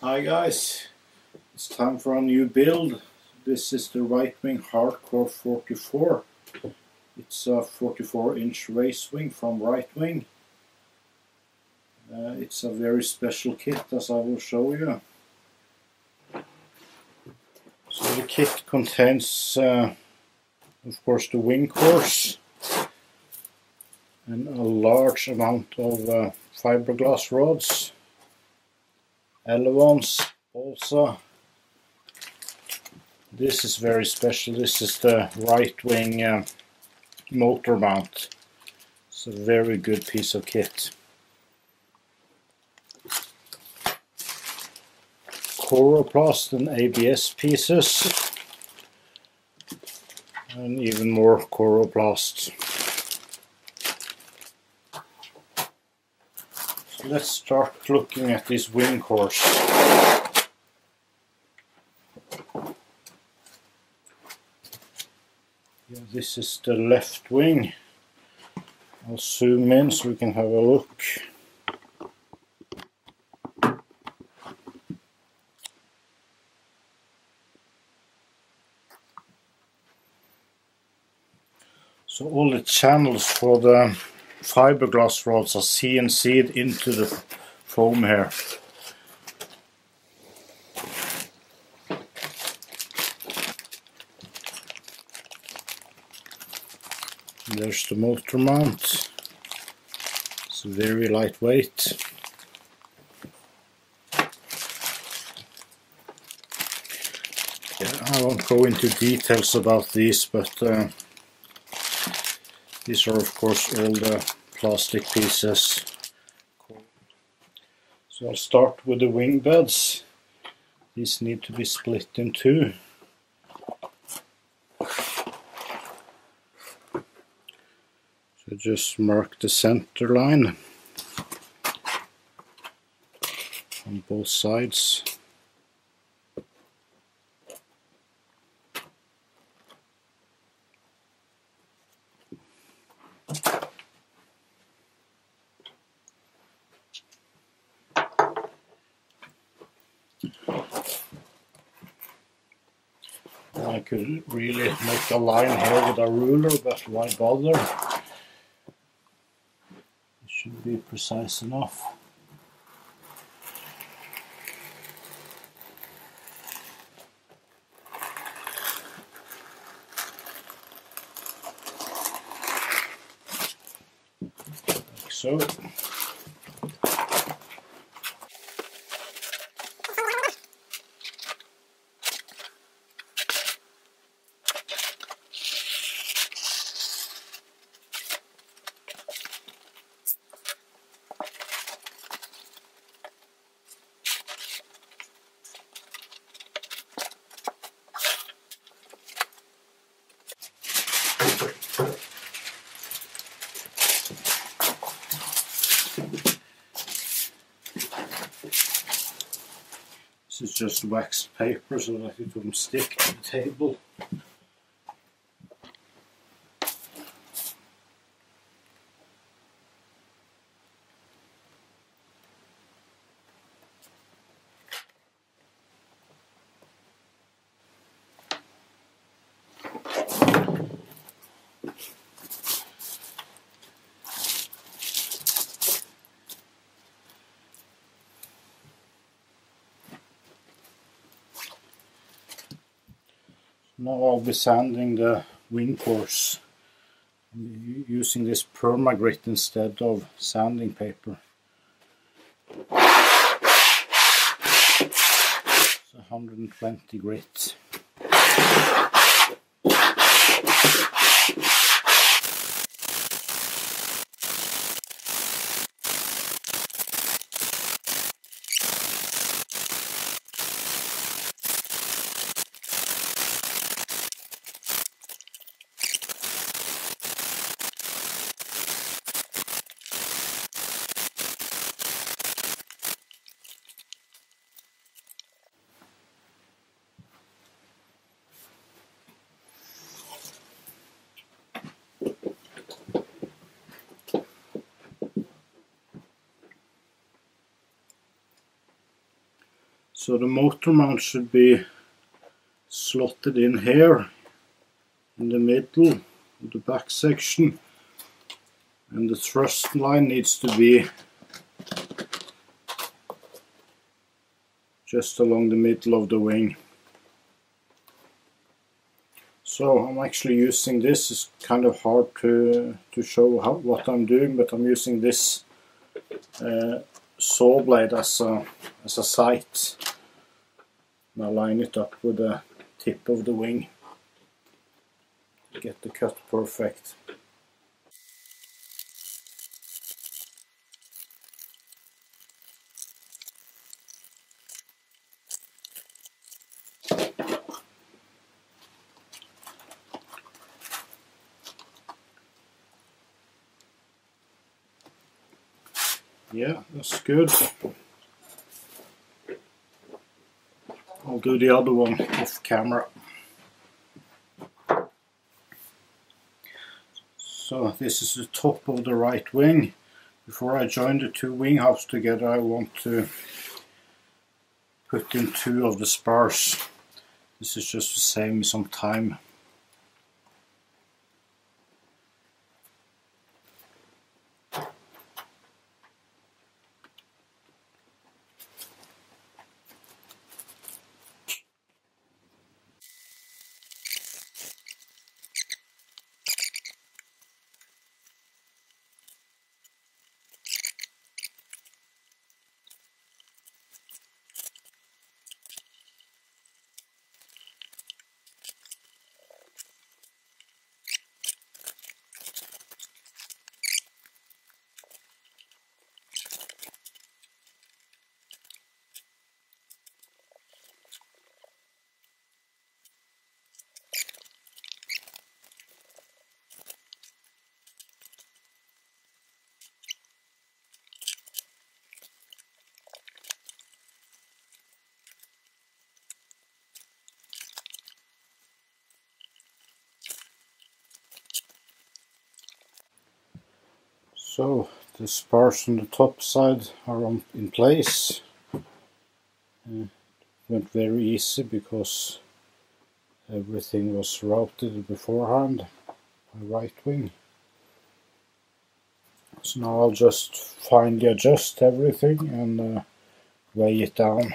Hi guys, it's time for a new build. This is the Ritewing Hardcore 44. It's a 44-inch racewing from Ritewing. It's a very special kit, as I will show you. So the kit contains, of course, the wing course and a large amount of fiberglass rods, elevons, balsa. This is very special. This is the Ritewing motor mount. It's a very good piece of kit. Coroplast and ABS pieces, and even more coroplast. So let's start looking at this wing course. This is the left wing. I'll zoom in so we can have a look. So all the channels for the fiberglass rods are CNC'd into the foam here. There's the motor mount. It's very lightweight. I won't go into details about these, but these are of course all the plastic pieces. So I'll start with the wing beds. These need to be split in two. So just mark the center line on both sides. I could really make a line here with a ruler, but why bother? It should be precise enough. Like so. This is just waxed paper so that it won't stick to the table. Now I'll be sanding the wing course. I'm using this permagrit instead of sanding paper. It's 120 grit. So the motor mount should be slotted in here in the middle of the back section, and the thrust line needs to be just along the middle of the wing. So I'm actually using this. It's kind of hard to show what I'm doing, but I'm using this saw blade as a sight. And I line it up with the tip of the wing to get the cut perfect. Yeah, that's good. I'll do the other one off camera. So this is the top of the right wing. Before I join the two wing halves together, I want to put in two of the spars. This is just to save me some time. So the spars on the top side are in place. Went very easy because everything was routed beforehand by right wing. So now I'll just finely adjust everything and weigh it down.